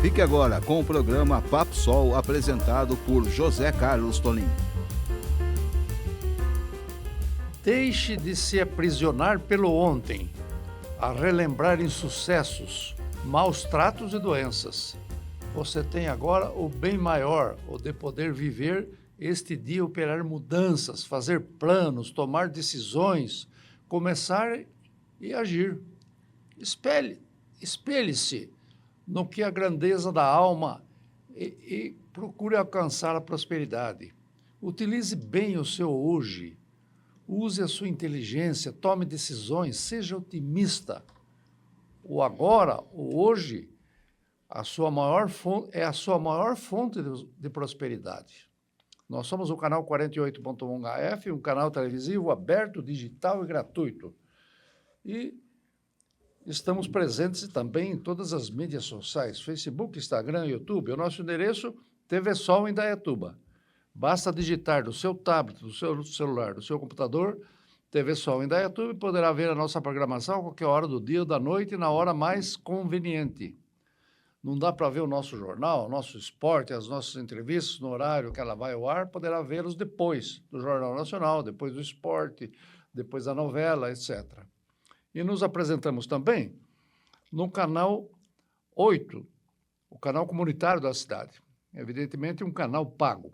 Fique agora com o programa Papo Sol, apresentado por José Carlos Tolim. Deixe de se aprisionar pelo ontem, a relembrar insucessos, maus tratos e doenças. Você tem agora o bem maior, o de poder viver este dia, operar mudanças, fazer planos, tomar decisões, começar e agir. Espelhe-se no que a grandeza da alma e procure alcançar a prosperidade. Utilize bem o seu hoje. Use a sua inteligência, tome decisões, seja otimista. O agora, o hoje, é a sua maior fonte de prosperidade. Nós somos o canal 48.1 HF, um canal televisivo aberto, digital e gratuito. E estamos presentes também em todas as mídias sociais, Facebook, Instagram, YouTube. O nosso endereço, TV Sol Indaiatuba. Basta digitar do seu tablet, do seu celular, do seu computador, TV Sol Indaiatuba, e poderá ver a nossa programação a qualquer hora do dia ou da noite, na hora mais conveniente. Não dá para ver o nosso jornal, o nosso esporte, as nossas entrevistas no horário que ela vai ao ar, poderá vê-los depois do Jornal Nacional, depois do esporte, depois da novela, etc. E nos apresentamos também no canal 8, o canal comunitário da cidade. Evidentemente, um canal pago.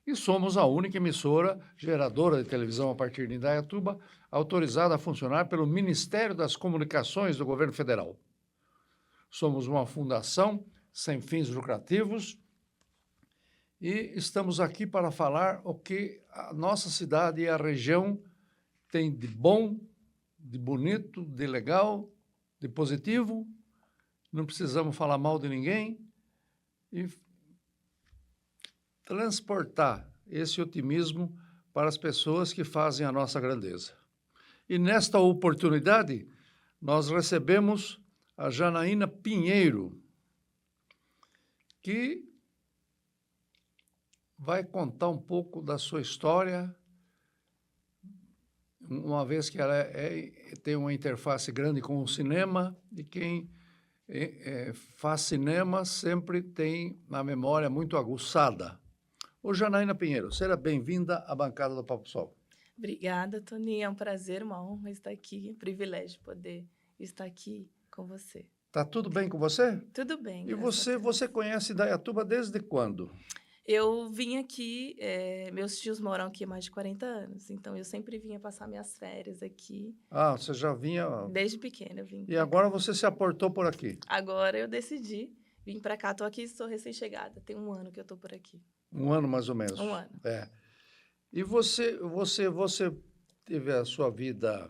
E somos a única emissora geradora de televisão a partir de Indaiatuba, autorizada a funcionar pelo Ministério das Comunicações do Governo Federal. Somos uma fundação sem fins lucrativos e estamos aqui para falar o que a nossa cidade e a região tem de bom, de bonito, de legal, de positivo. Não precisamos falar mal de ninguém e transportar esse otimismo para as pessoas que fazem a nossa grandeza. E nesta oportunidade, nós recebemos a Janaína Pinheiro, que vai contar um pouco da sua história, uma vez que ela tem uma interface grande com o cinema, e quem faz cinema sempre tem a memória muito aguçada. Ô, Janaína Pinheiro, seja bem-vinda à bancada do Papo Sol. Obrigada, Toninho. É um prazer, uma honra estar aqui. É um privilégio poder estar aqui com você. Tá tudo bem com você? Tudo bem. E você conhece Indaiatuba desde quando? Eu vim aqui, meus tios moram aqui há mais de 40 anos, então eu sempre vinha passar minhas férias aqui. Ah, você já vinha... Desde pequena eu vim. E agora você se aportou por aqui? Agora eu decidi vir para cá. Estou aqui, sou recém-chegada. Tem 1 ano que eu estou por aqui. 1 ano, mais ou menos. 1 ano. É. E você teve a sua vida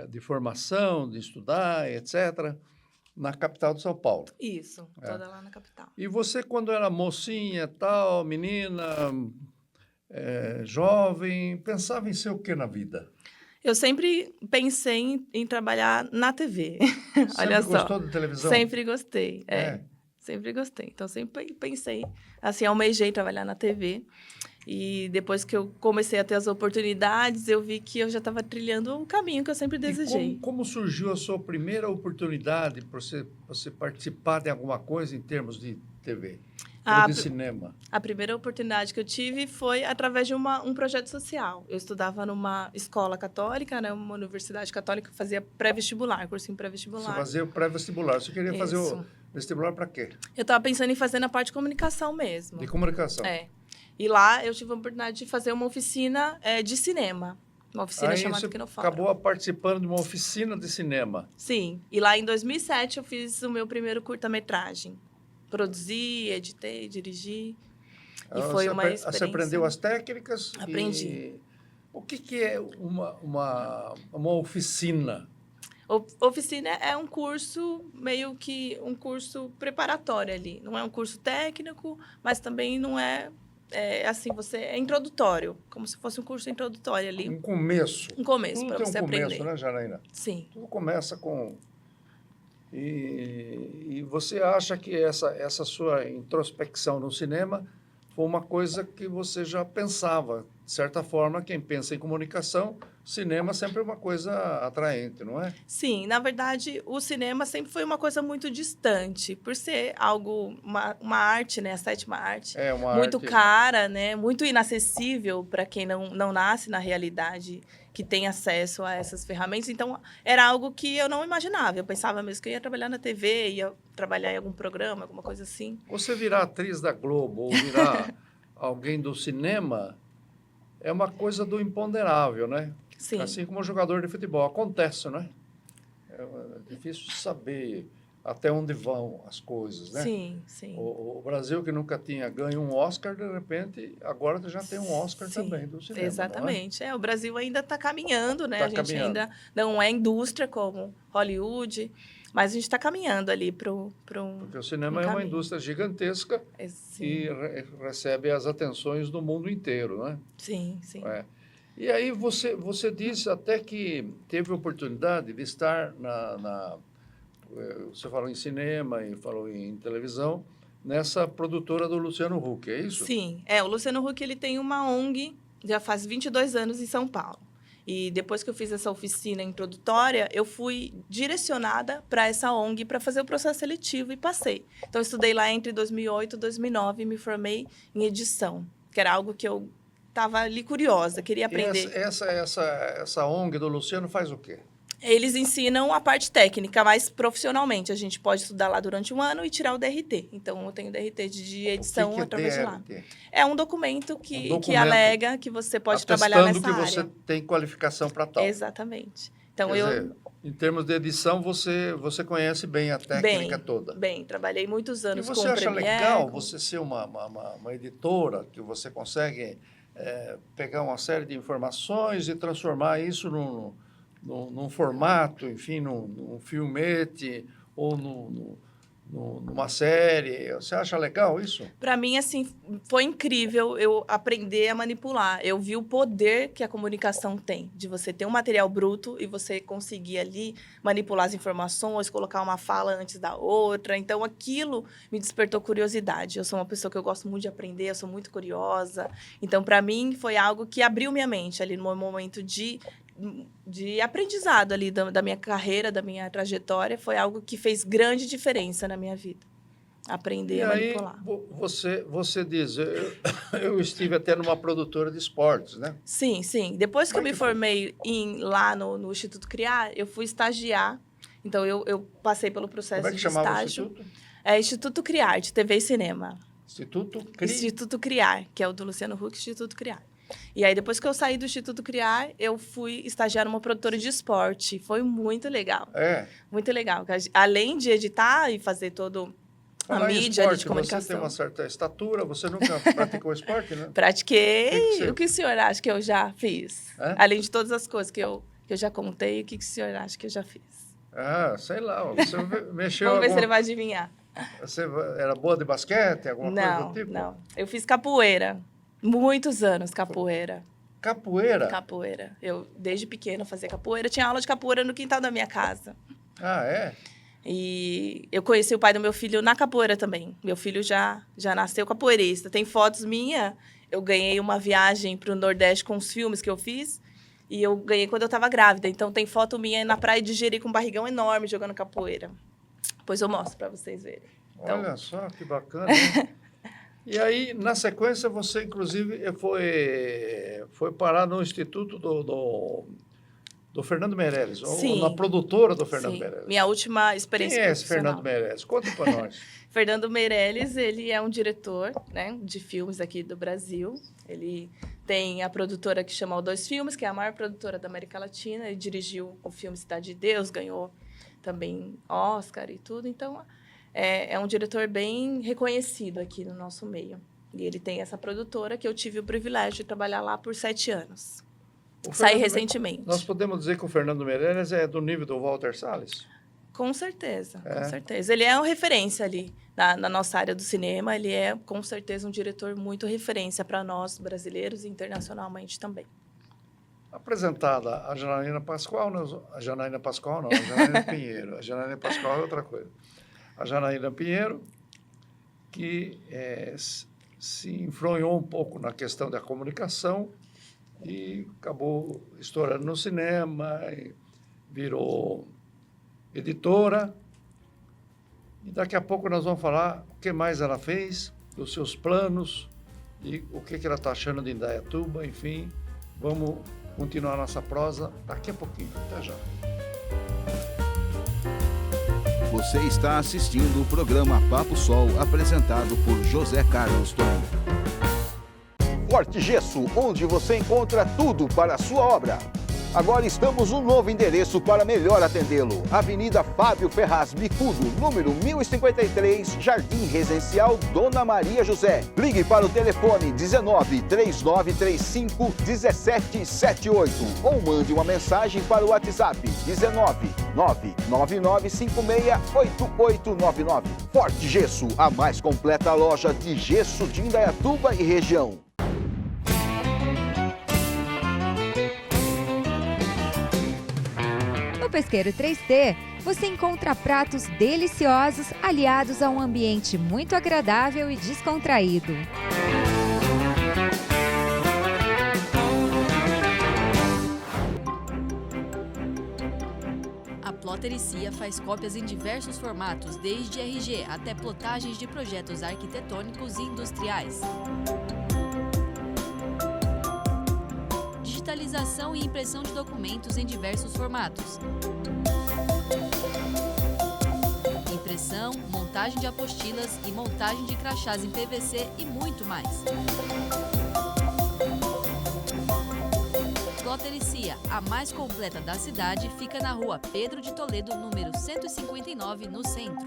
de formação, de estudar, etc., na capital de São Paulo. Isso, toda lá na capital. E você, quando era mocinha, tal, menina, jovem, pensava em ser o quê na vida? Eu sempre pensei em trabalhar na TV. Olha só. Sempre gostou de televisão? Sempre gostei, Sempre gostei. Então, sempre pensei, assim, almejei trabalhar na TV. E depois que eu comecei a ter as oportunidades, eu vi que eu já estava trilhando um caminho que eu sempre desejei. E como surgiu a sua primeira oportunidade para você participar de alguma coisa em termos de TV? Ou de cinema? A primeira oportunidade que eu tive foi através de um projeto social. Eu estudava numa escola católica, né, uma universidade católica, fazia pré-vestibular, cursinho pré-vestibular. Você fazia o pré-vestibular. Você queria fazer o vestibular para quê? Eu estava pensando em fazer na parte de comunicação mesmo. De comunicação? E lá eu tive a oportunidade de fazer uma oficina de cinema. Uma oficina chamada Quinofórum. Acabou participando de uma oficina de cinema. Sim. E lá em 2007 eu fiz o meu primeiro curta-metragem. Produzi, editei, dirigi. E foi uma experiência... Você aprendeu as técnicas? Aprendi. O que é uma oficina? Oficina é um curso, meio que um curso preparatório ali. Não é um curso técnico, mas também não é assim, é introdutório. Como se fosse um curso introdutório ali. Um começo. Um começo, para você aprender. Tudo tem um começo, né, Janaína? Sim. Tudo começa com... E você acha que essa sua introspecção no cinema foi uma coisa que você já pensava? De certa forma, quem pensa em comunicação cinema sempre é uma coisa atraente, não é? Sim, na verdade, o cinema sempre foi uma coisa muito distante, por ser algo, uma arte, né? A sétima arte, É uma muito arte... cara, né? Muito inacessível para quem não nasce na realidade, que tem acesso a essas ferramentas. Então, era algo que eu não imaginava. Eu pensava mesmo que eu ia trabalhar na TV, ia trabalhar em algum programa, alguma coisa assim. Você virar atriz da Globo ou virar alguém do cinema é uma coisa do imponderável, né? Sim. Assim como jogador de futebol. Acontece, né? É difícil saber até onde vão as coisas, né? Sim, sim. O Brasil, que nunca tinha ganho um Oscar, de repente, agora já tem um Oscar Sim, também do cinema, exatamente. O Brasil ainda está caminhando, né? Tá A gente caminhando. ainda não é indústria como Hollywood, mas a gente está caminhando ali para um Porque o cinema é uma caminho. indústria gigantesca e recebe as atenções do mundo inteiro, né? Sim, sim. É. E aí você disse até que teve oportunidade de estar você falou em cinema e falou em televisão, nessa produtora do Luciano Huck, é isso? Sim, o Luciano Huck ele tem uma ONG, já faz 22 anos em São Paulo. E depois que eu fiz essa oficina introdutória, eu fui direcionada para essa ONG para fazer o processo seletivo e passei. Então, eu estudei lá entre 2008 e 2009 e me formei em edição, que era algo que eu estava ali curiosa, queria aprender. E essa ONG do Luciano faz o quê? Eles ensinam a parte técnica, mas profissionalmente. A gente pode estudar lá durante um ano e tirar o DRT. Então, eu tenho DRT de edição O que é através de lá. DRT? É um documento que documento alega que você pode trabalhar nessa atestando que área. você tem qualificação para tal. Exatamente. Então, Quer dizer, em termos de edição, você conhece bem a técnica toda. Bem, trabalhei muitos anos com E você acha Premiere, legal você ser uma editora, que você consegue pegar uma série de informações e transformar isso num formato, enfim, num filmete ou numa série? Você acha legal isso? Para mim, assim, foi incrível eu aprender a manipular. Eu vi o poder que a comunicação tem, de você ter um material bruto e você conseguir ali manipular as informações, colocar uma fala antes da outra. Então, aquilo me despertou curiosidade. Eu sou uma pessoa que eu gosto muito de aprender, eu sou muito curiosa. Então, para mim, foi algo que abriu minha mente ali no momento de aprendizado ali da minha carreira, da minha trajetória, foi algo que fez grande diferença na minha vida. Aprender a manipular. Você diz, eu estive até numa produtora de esportes, né? Sim, sim. Depois que eu me formei lá no Instituto Criar, eu fui estagiar. Então, eu passei pelo processo de estágio. Como é que chamava o instituto? É Instituto Criar, de TV e Cinema. Instituto Criar, que é o do Luciano Huck, Instituto Criar. E aí, depois que eu saí do Instituto Criar, eu fui estagiar numa produtora de esporte. Foi muito legal. Muito legal. Além de editar e fazer todo a mídia esporte, de comunicação. Você tem uma certa estatura, você nunca praticou esporte, né? Pratiquei. O que o senhor acha que eu já fiz? Além de todas as coisas que eu já contei, o que o senhor acha que eu já fiz? Sei lá. Você mexeu... Vamos ver se ele vai adivinhar. Você era boa de basquete, alguma coisa do tipo? Não. Eu fiz capoeira. Muitos anos capoeira. Capoeira? Capoeira. Eu, desde pequena, fazia capoeira. Tinha aula de capoeira no quintal da minha casa. É? E eu conheci o pai do meu filho na capoeira também. Meu filho já nasceu capoeirista. Tem fotos minhas. Eu ganhei uma viagem para o Nordeste com os filmes que eu fiz. E eu ganhei quando eu estava grávida. Então, tem foto minha na praia de Jeri com um barrigão enorme jogando capoeira. Depois eu mostro para vocês verem. Então... Olha só, que bacana, hein? E aí, na sequência, você, inclusive, foi parar no Instituto do Fernando Meirelles, ou na produtora do Fernando Meirelles. Minha última experiência Quem é esse Fernando Meirelles? Conta para nós. Fernando Meirelles, ele é um diretor, né, de filmes aqui do Brasil. Ele tem a produtora que chama O2 Filmes, que é a maior produtora da América Latina. Ele dirigiu o filme Cidade de Deus, ganhou também Oscar e tudo. Então, é um diretor bem reconhecido aqui no nosso meio. E ele tem essa produtora que eu tive o privilégio de trabalhar lá por 7 anos. Saí recentemente. Nós podemos dizer que o Fernando Meirelles é do nível do Walter Salles? Com certeza, com certeza. Ele é uma referência ali na nossa área do cinema. Ele é, com certeza, um diretor muito referência para nós, brasileiros, e internacionalmente também. Apresentada a Janaína Pascoal, a Janaína Pinheiro. A Janaína Pascoal é outra coisa. A Janaína Pinheiro, que se enfronhou um pouco na questão da comunicação, e acabou estourando no cinema, e virou editora. E daqui a pouco nós vamos falar o que mais ela fez, os seus planos e o que ela está achando de Indaiatuba, enfim. Vamos continuar nossa prosa daqui a pouquinho. Até já. Você está assistindo o programa Papo Sol, apresentado por José Carlos Toninho. Forte Gesso, onde você encontra tudo para a sua obra. Agora estamos um novo endereço para melhor atendê-lo. Avenida Fábio Ferraz Bicudo, número 1053, Jardim Residencial Dona Maria José. Ligue para o telefone 19 3935 1778 ou mande uma mensagem para o WhatsApp 19 99956 8899. Forte Gesso, a mais completa loja de gesso de Indaiatuba e região. No Pesqueiro 3T, você encontra pratos deliciosos aliados a um ambiente muito agradável e descontraído. A Plotericia faz cópias em diversos formatos, desde RG até plotagens de projetos arquitetônicos e industriais. Digitalização e impressão de documentos em diversos formatos. Impressão, montagem de apostilas e montagem de crachás em PVC e muito mais. Plotericia, a mais completa da cidade, fica na rua Pedro de Toledo, número 159, no centro.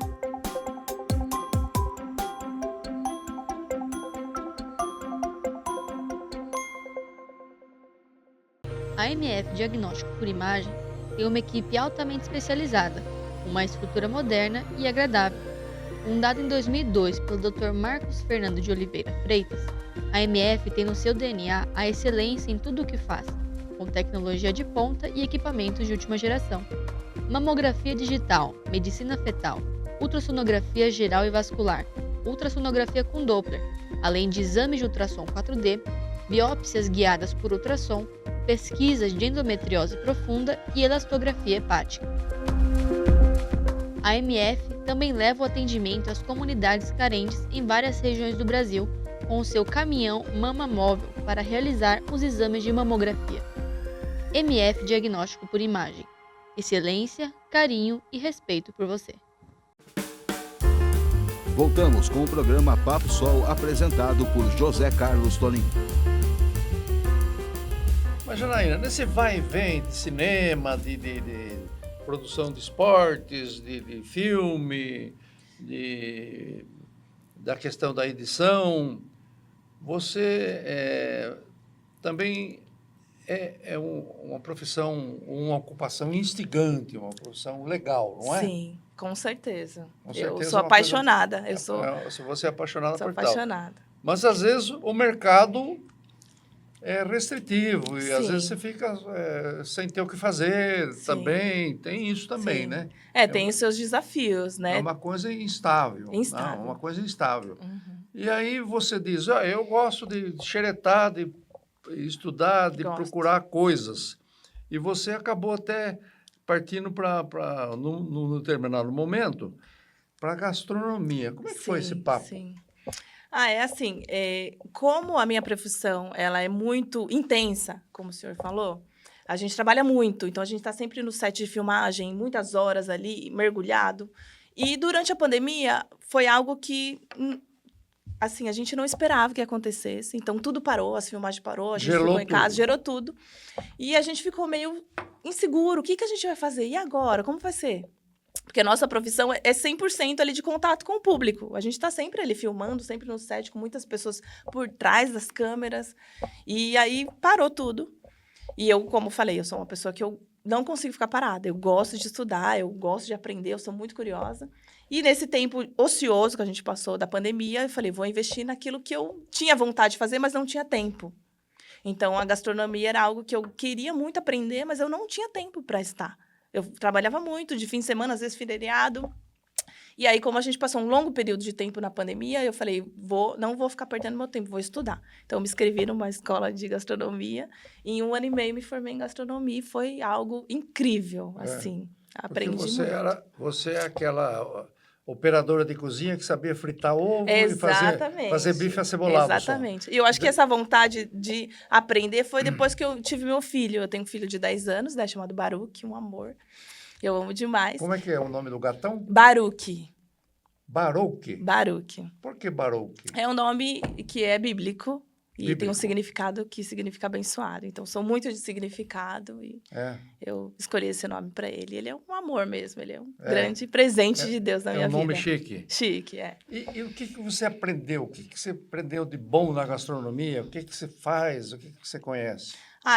A MF Diagnóstico por Imagem tem uma equipe altamente especializada, com uma estrutura moderna e agradável. Fundada em 2002 pelo Dr. Marcos Fernando de Oliveira Freitas, a MF tem no seu DNA a excelência em tudo o que faz, com tecnologia de ponta e equipamentos de última geração. Mamografia digital, medicina fetal, ultrassonografia geral e vascular, ultrassonografia com Doppler, além de exames de ultrassom 4D, biópsias guiadas por ultrassom, pesquisas de endometriose profunda e elastografia hepática. A MF também leva o atendimento às comunidades carentes em várias regiões do Brasil, com o seu caminhão Mama Móvel para realizar os exames de mamografia. MF Diagnóstico por Imagem. Excelência, carinho e respeito por você. Voltamos com o programa Papo Sol, apresentado por José Carlos Toninho. Mas, Janaína, nesse vai e vem de cinema, de produção de esportes, de filme, da questão da edição, você também é uma profissão, uma ocupação instigante, uma profissão legal, não é? Sim, com certeza. Com certeza Eu sou é uma coisa- apaixonada. Você é apaixonada Sou por tal. apaixonada. Mas, às vezes, o mercado é restritivo e, às Sim. vezes, você fica sem ter o que fazer Sim. também. Tem isso também, Sim. né? Tem os seus desafios, né? É uma coisa instável. Instável. Não, uma coisa instável. Uhum. E aí você diz, eu gosto de xeretar, de estudar, de Gosto. procurar coisas. E você acabou até partindo para, num determinado momento, para a gastronomia. Como é que foi esse papo? Sim. É assim, como a minha profissão ela é muito intensa, como o senhor falou, a gente trabalha muito, então a gente está sempre no set de filmagem, muitas horas ali, mergulhado. E durante a pandemia, foi algo que, assim, a gente não esperava que acontecesse. Então, tudo parou, as filmagens parou, a gente Gelou ficou em casa, tudo. gerou tudo. E a gente ficou meio inseguro, o que a gente vai fazer? E agora? Como vai ser? Porque a nossa profissão é 100% ali de contato com o público. A gente está sempre ali filmando, sempre no set, com muitas pessoas por trás das câmeras. E aí parou tudo. E eu, como falei, eu sou uma pessoa que eu não consigo ficar parada. Eu gosto de estudar, eu gosto de aprender, eu sou muito curiosa. E nesse tempo ocioso que a gente passou da pandemia, eu falei, vou investir naquilo que eu tinha vontade de fazer, mas não tinha tempo. Então, a gastronomia era algo que eu queria muito aprender, mas eu não tinha tempo para estar. Eu trabalhava muito, de fim de semana, às vezes feriado. E aí, como a gente passou um longo período de tempo na pandemia, eu falei, não vou ficar perdendo meu tempo, vou estudar. Então, eu me inscrevi numa escola de gastronomia. E em 1 ano e meio, me formei em gastronomia. E foi algo incrível, assim. Aprendi Porque muito. você é aquela operadora de cozinha que sabia fritar ovo Exatamente. e fazer bife acebolado. Exatamente. E eu acho que essa vontade de aprender foi depois que eu tive meu filho. Eu tenho um filho de 10 anos, né, chamado Baruque, um amor. Eu amo demais. Como é que é o nome do gatão? Baruque. Baruque. Baruque. Por que Baruque? É um nome que é bíblico e tem um Bíblico. significado que significa abençoado. Então, sou muito de significado e eu escolhi esse nome para ele. Ele é um amor mesmo, ele é um grande presente de Deus na minha vida. É um nome chique. Chique, é. E o que você aprendeu? O que você aprendeu de bom na gastronomia? O que você faz? O que você conhece?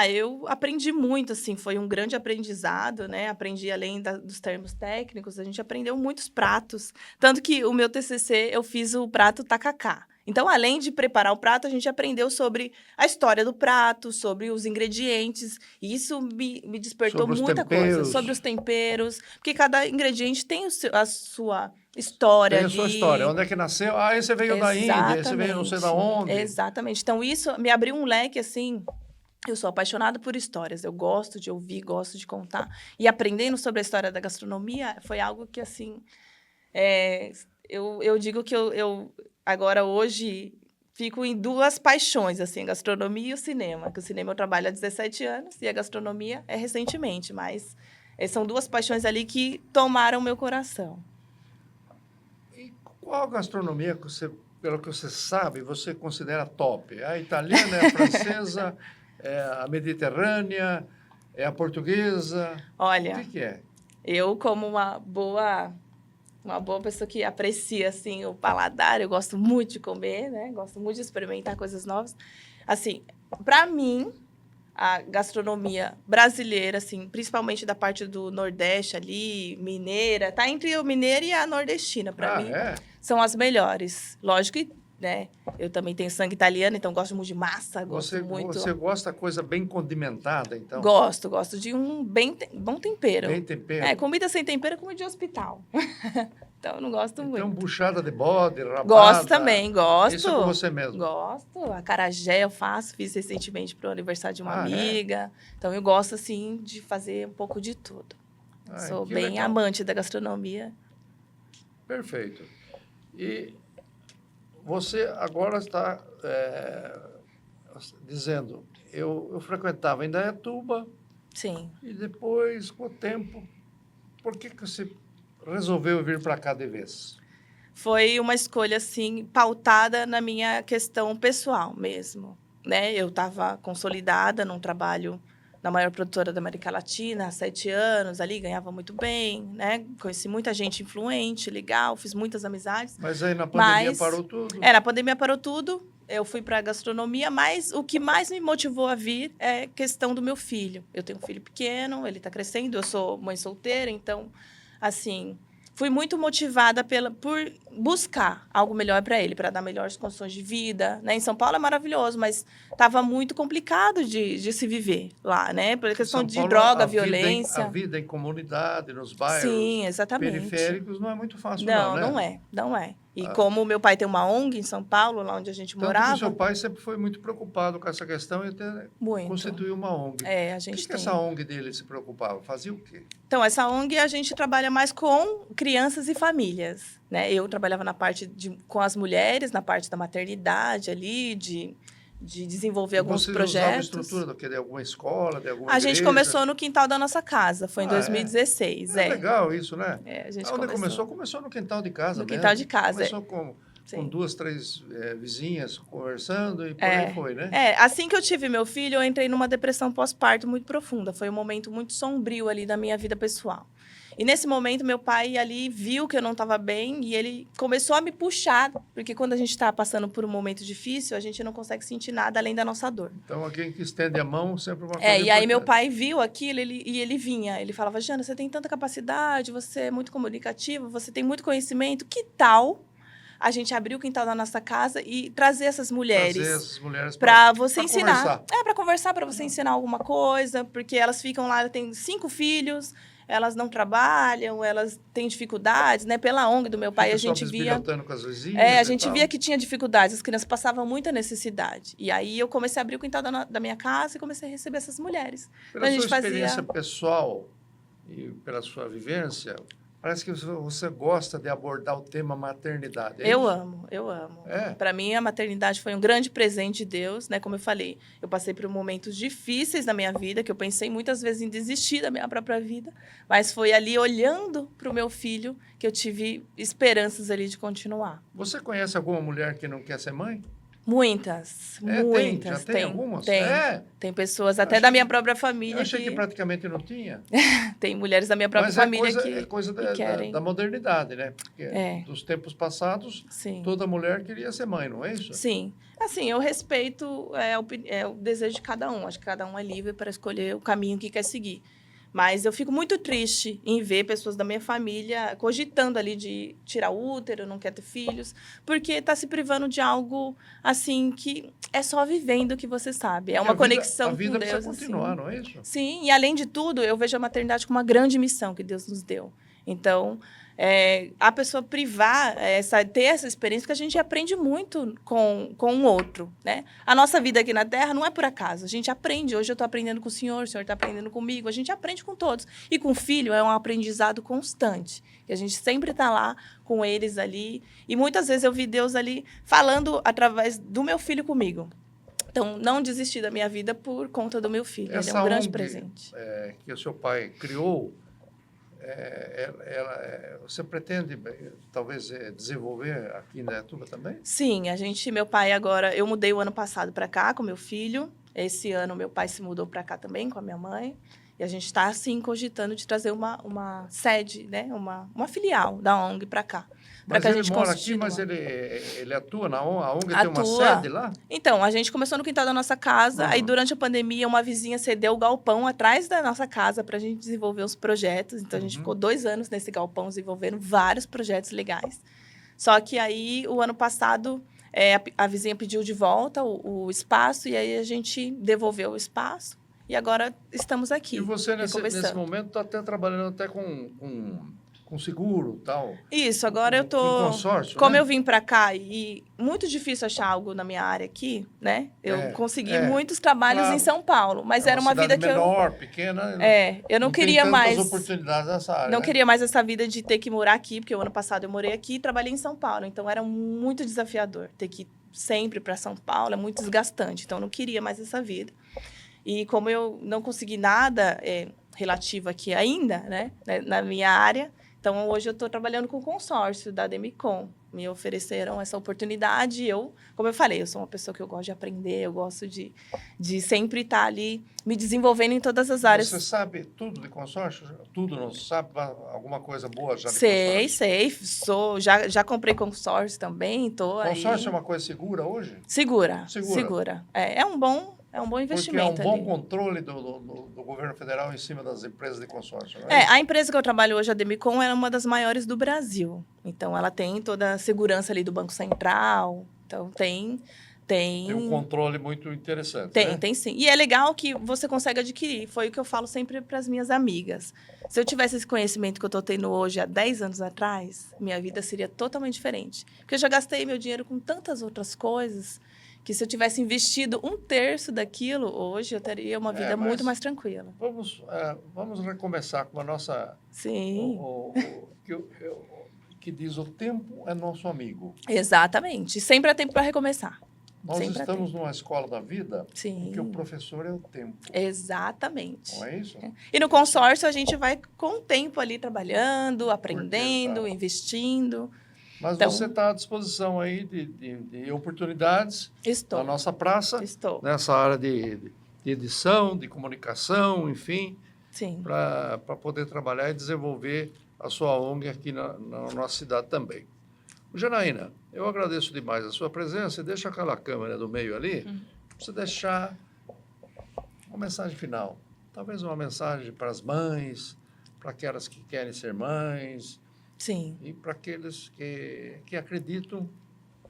Eu aprendi muito, assim, foi um grande aprendizado, né? Aprendi além dos termos técnicos, a gente aprendeu muitos pratos. Tanto que o meu TCC, eu fiz o prato tacacá. Então, além de preparar o prato, a gente aprendeu sobre a história do prato, sobre os ingredientes. E isso me despertou muita coisa. Sobre os temperos. Porque cada ingrediente tem a sua história ali. Tem a sua história. Onde é que nasceu? Esse veio da Índia, esse veio não sei da onde. Exatamente. Então, isso me abriu um leque, assim... Eu sou apaixonada por histórias, eu gosto de ouvir, gosto de contar. E aprendendo sobre a história da gastronomia foi algo que, assim, eu digo que eu agora, hoje, fico em 2 paixões, assim, a gastronomia e o cinema. Que o cinema eu trabalho há 17 anos e a gastronomia é recentemente, mas são 2 paixões ali que tomaram meu coração. E qual gastronomia que você, pelo que você sabe, você considera top? A italiana, é a francesa... É a mediterrânea, é a portuguesa? Olha, o que é? Eu, como uma boa pessoa que aprecia, assim, o paladar, eu gosto muito de comer, né? Gosto muito de experimentar coisas novas. Assim, para mim, a gastronomia brasileira, assim, principalmente da parte do Nordeste ali, mineira, tá entre o mineiro e a nordestina, para mim, são as melhores. Lógico que, né, eu também tenho sangue italiano, então gosto muito de massa, gosto muito... Você gosta da coisa bem condimentada, então? Gosto de um bom tempero. Bem tempero. Comida sem tempero é comida de hospital. Então, eu não gosto muito. Então, buchada de bode, rabada... Gosto também, gosto. Isso é com você mesmo? Gosto. Acarajé eu fiz recentemente para o aniversário de uma amiga. Então, eu gosto, assim, de fazer um pouco de tudo. Sou bem legal. Amante da gastronomia. Perfeito. E você agora está dizendo, eu frequentava em Indaiatuba. Sim. E depois, com o tempo, por que você resolveu vir para cá de vez? Foi uma escolha, assim, pautada na minha questão pessoal mesmo, né? Eu estava consolidada num trabalho na maior produtora da América Latina há 7 anos, ali ganhava muito bem, né? Conheci muita gente influente, legal, fiz muitas amizades. Mas aí na pandemia parou tudo? Na pandemia parou tudo. Eu fui para a gastronomia, mas o que mais me motivou a vir é a questão do meu filho. Eu tenho um filho pequeno, ele está crescendo, eu sou mãe solteira, então, assim, fui muito motivada por buscar algo melhor para ele, para dar melhores condições de vida, né? Em São Paulo é maravilhoso, mas estava muito complicado de se viver lá, né? Por questão de droga, violência. A vida em comunidade, nos bairros. Sim, exatamente. Periféricos não é muito fácil, né? Não é. E como o meu pai tem uma ONG em São Paulo, lá onde a gente morava... O seu pai sempre foi muito preocupado com essa questão e até constituiu uma ONG. A gente o que essa ONG dele se preocupava? Fazia o quê? Então, essa ONG a gente trabalha mais com crianças e famílias, né? Eu trabalhava na parte com as mulheres, na parte da maternidade ali, de desenvolver alguns projetos. Você usava a estrutura de alguma escola, de alguma igreja? A gente começou no quintal da nossa casa, foi em 2016. É legal isso, né? A gente começou no quintal de casa mesmo. No quintal de casa. Começou como? Com 2, 3 vizinhas conversando e por aí foi, né? Assim que eu tive meu filho, eu entrei numa depressão pós-parto muito profunda. Foi um momento muito sombrio ali da minha vida pessoal. E nesse momento, meu pai ali viu que eu não estava bem e ele começou a me puxar, porque quando a gente está passando por um momento difícil, a gente não consegue sentir nada além da nossa dor. Então, alguém que estende a mão sempre uma coisa importante. E aí meu pai viu aquilo e ele vinha. Ele falava, Jana, você tem tanta capacidade, você é muito comunicativa, você tem muito conhecimento, que tal a gente abrir o quintal da nossa casa e trazer essas mulheres para você ensinar? Para conversar, para você ensinar alguma coisa, porque elas ficam lá, têm 5 filhos, elas não trabalham, elas têm dificuldades, né? Pela ONG do meu pai, a gente via... Com as vizinhas a e gente tal. via que tinha dificuldades, as crianças passavam muita necessidade. E aí eu comecei a abrir o quintal da minha casa e comecei a receber essas mulheres. Pela Então, a sua gente experiência fazia... pessoal e pela sua vivência, parece que você gosta de abordar o tema maternidade. É Eu isso? amo, eu amo. É? Para mim, a maternidade foi um grande presente de Deus, né? Como eu falei, eu passei por momentos difíceis na minha vida, que eu pensei muitas vezes em desistir da minha própria vida, mas foi ali, olhando para o meu filho, que eu tive esperanças ali de continuar. Você conhece alguma mulher que não quer ser mãe? Muitas, É, muitas. já tem algumas? Tem. É? Tem pessoas, Eu até achei da minha que- própria Eu família, achei que praticamente não tinha. tem mulheres da minha própria Mas família é coisa que querem. da modernidade, né? Porque É. dos tempos passados, Sim. toda mulher queria ser mãe, não é isso? Sim. Assim, eu respeito o desejo de cada um. Acho que cada um é livre para escolher o caminho que quer seguir. Mas eu fico muito triste em ver pessoas da minha família cogitando ali de tirar o útero, não quer ter filhos, porque está se privando de algo, assim, que é só vivendo que você sabe. É Porque uma a vida- conexão A vida com precisa Deus, continuar, assim. não é isso? Sim, e além de tudo, eu vejo a maternidade como uma grande missão que Deus nos deu. Então, a pessoa privar, ter essa experiência, porque a gente aprende muito com o outro, né? A nossa vida aqui na Terra não é por acaso, a gente aprende. Hoje eu estou aprendendo com o senhor está aprendendo comigo, a gente aprende com todos. E com o filho é um aprendizado constante, que a gente sempre está lá com eles ali. E muitas vezes eu vi Deus ali falando através do meu filho comigo. Então, não desisti da minha vida por conta do meu filho. Ele é Essa um grande ONG, presente. Que o seu pai criou, você pretende, talvez, desenvolver aqui em Indaiatuba também? Sim, meu pai agora, eu mudei o ano passado para cá com meu filho. Esse ano meu pai se mudou para cá também com a minha mãe. E a gente está, assim, cogitando de trazer uma sede, né? Uma filial da ONG para cá. Para Mas que a ele gente mora aqui, continue. mas ele atua na ONG? A ONG tem uma Atua. sede lá? Então, a gente começou no quintal da nossa casa, Uhum. aí durante a pandemia uma vizinha cedeu o galpão atrás da nossa casa para a gente desenvolver os projetos. Então, a gente ficou 2 anos nesse galpão desenvolvendo vários projetos legais. Só que aí, o ano passado, a vizinha pediu de volta o espaço e aí a gente devolveu o espaço e agora estamos aqui. E você, nesse recomeçando. momento, está até trabalhando até com seguro e tal. Isso, agora eu tô... Com consórcio, Como né? eu vim para cá e muito difícil achar algo na minha área aqui, né? Eu consegui muitos trabalhos claro. em São Paulo, mas era uma vida que menor, pequena. eu não queria tem mais... tantas oportunidades nessa área. Não né? queria mais essa vida de ter que morar aqui, porque o ano passado eu morei aqui e trabalhei em São Paulo. Então, era muito desafiador ter que ir sempre para São Paulo, é muito desgastante. Então, eu não queria mais essa vida. E como eu não consegui nada relativo aqui ainda, né, na minha área, então hoje eu estou trabalhando com o consórcio da Demicon. Me ofereceram essa oportunidade. Como eu falei, eu sou uma pessoa que eu gosto de aprender, eu gosto de sempre estar ali me desenvolvendo em todas as áreas. Você sabe tudo de consórcio? Tudo não sabe? Alguma coisa boa já de Sei. consórcio? Já comprei consórcio também, Consórcio é uma coisa segura hoje? Segura. Segura. É um bom Porque investimento é um bom ali. controle do governo federal em cima das empresas de consórcio, não A empresa que eu trabalho hoje, a Demicon, é uma das maiores do Brasil. Então, ela tem toda a segurança ali do Banco Central. Então, tem um controle muito interessante. Tem sim. E é legal que você consegue adquirir. Foi o que eu falo sempre para as minhas amigas. Se eu tivesse esse conhecimento que eu estou tendo hoje, há 10 anos atrás, minha vida seria totalmente diferente. Porque eu já gastei meu dinheiro com tantas outras coisas que se eu tivesse investido 1/3 daquilo, hoje eu teria uma vida muito mais tranquila. Vamos recomeçar com a nossa... Sim. Que diz, o tempo é nosso amigo. Exatamente. Sempre há tempo para recomeçar. Nós Sempre estamos numa escola da vida Sim. em que o professor é o tempo. Exatamente. Não é isso? E no consórcio a gente vai com o tempo ali trabalhando, aprendendo, investindo. Mas então, você está à disposição aí de oportunidades Estou. na nossa praça, Estou. nessa área de edição, de comunicação, enfim, Sim. para poder trabalhar e desenvolver a sua ONG aqui na nossa cidade também. Janaína, eu agradeço demais a sua presença e deixa aquela câmera do meio ali, para você deixar uma mensagem final. Talvez uma mensagem para as mães, para aquelas que querem ser mães, Sim. e para aqueles que acreditam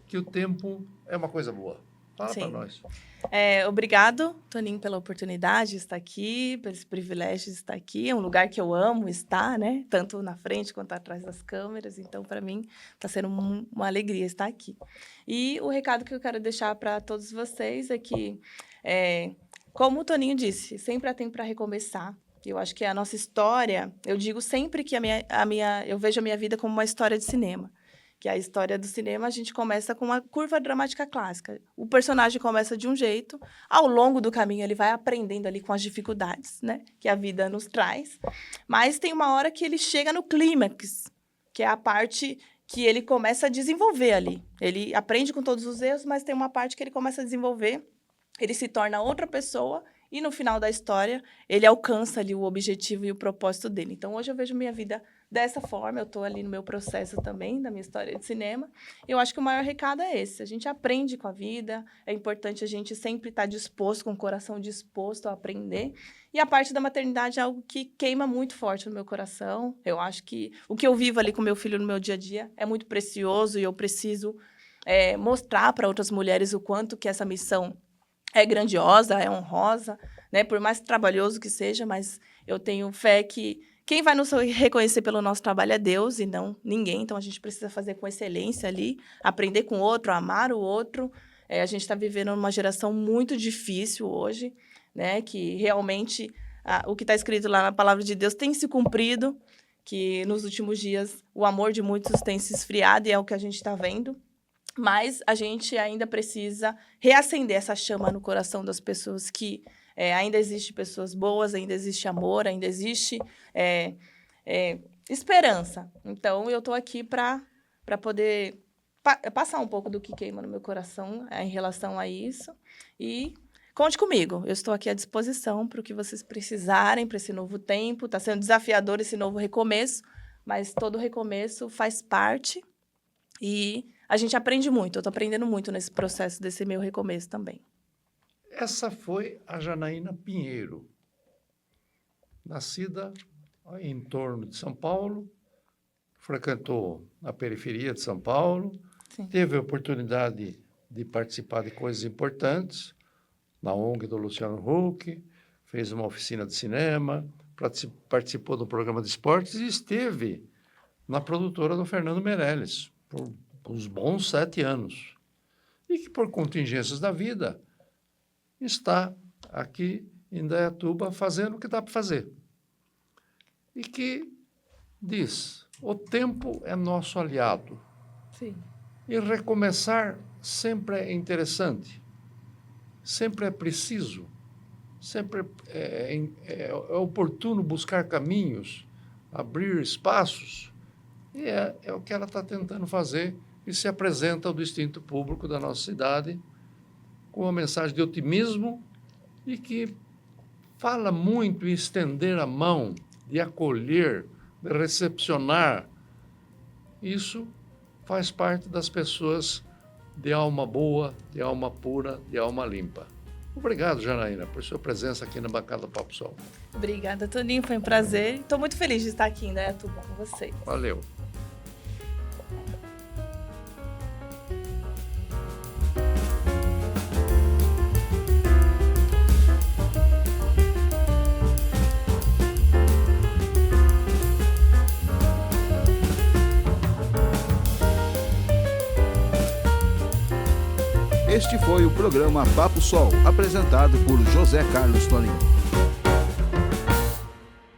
que o tempo é uma coisa boa. Fala Sim. para nós. Obrigado, Toninho, pela oportunidade de estar aqui, pelo esse privilégio de estar aqui. É um lugar que eu amo estar, né? Tanto na frente quanto atrás das câmeras. Então, para mim, está sendo uma alegria estar aqui. E o recado que eu quero deixar para todos vocês é que, como o Toninho disse, sempre há tempo para recomeçar. Eu acho que a nossa história, eu digo sempre que eu vejo a minha vida como uma história de cinema. Que a história do cinema, a gente começa com uma curva dramática clássica. O personagem começa de um jeito, ao longo do caminho ele vai aprendendo ali com as dificuldades, né, que a vida nos traz. Mas tem uma hora que ele chega no clímax, que é a parte que ele começa a desenvolver ali. Ele aprende com todos os erros, mas tem uma parte que ele começa a desenvolver, ele se torna outra pessoa e no final da história ele alcança ali o objetivo e o propósito dele. Então hoje eu vejo minha vida dessa forma, eu estou ali no meu processo também, da minha história de cinema. Eu acho que o maior recado é esse, a gente aprende com a vida, é importante a gente sempre estar disposto, com o coração disposto a aprender. E a parte da maternidade é algo que queima muito forte no meu coração. Eu acho que o que eu vivo ali com meu filho no meu dia a dia é muito precioso e eu preciso mostrar para outras mulheres o quanto que essa missão é grandiosa, é honrosa, né? Por mais trabalhoso que seja, mas eu tenho fé que quem vai nos reconhecer pelo nosso trabalho é Deus e não ninguém. Então, a gente precisa fazer com excelência ali, aprender com o outro, amar o outro. A gente está vivendo uma geração muito difícil hoje, né? Que realmente o que está escrito lá na palavra de Deus tem se cumprido, que nos últimos dias o amor de muitos tem se esfriado e é o que a gente está vendo. Mas a gente ainda precisa reacender essa chama no coração das pessoas que ainda existe pessoas boas, ainda existe amor, ainda existe esperança. Então, eu estou aqui para poder passar um pouco do que queima no meu coração em relação a isso. E conte comigo, eu estou aqui à disposição para o que vocês precisarem, para esse novo tempo. Está sendo desafiador esse novo recomeço, mas todo recomeço faz parte e a gente aprende muito. Eu estou aprendendo muito nesse processo desse meu recomeço também. Essa foi a Janaína Pinheiro, nascida em torno de São Paulo, frequentou a periferia de São Paulo, Sim. Teve a oportunidade de participar de coisas importantes, na ONG do Luciano Huck, fez uma oficina de cinema, participou do programa de esportes e esteve na produtora do Fernando Meirelles por uns bons 7 anos. E que, por contingências da vida, está aqui em Indaiatuba fazendo o que dá para fazer. E que diz, o tempo é nosso aliado. Sim. E recomeçar sempre é interessante, sempre é preciso, sempre é oportuno buscar caminhos, abrir espaços. E é o que ela está tentando fazer e se apresenta ao distinto público da nossa cidade com uma mensagem de otimismo e que fala muito em estender a mão, de acolher, de recepcionar. Isso faz parte das pessoas de alma boa, de alma pura, de alma limpa. Obrigado, Janaína, por sua presença aqui na bancada do Papo Sol. Obrigada, Toninho, foi um prazer. Estou muito feliz de estar aqui em Indaiatuba com vocês. Valeu. Este foi o programa Papo Sol, apresentado por José Carlos Toninho.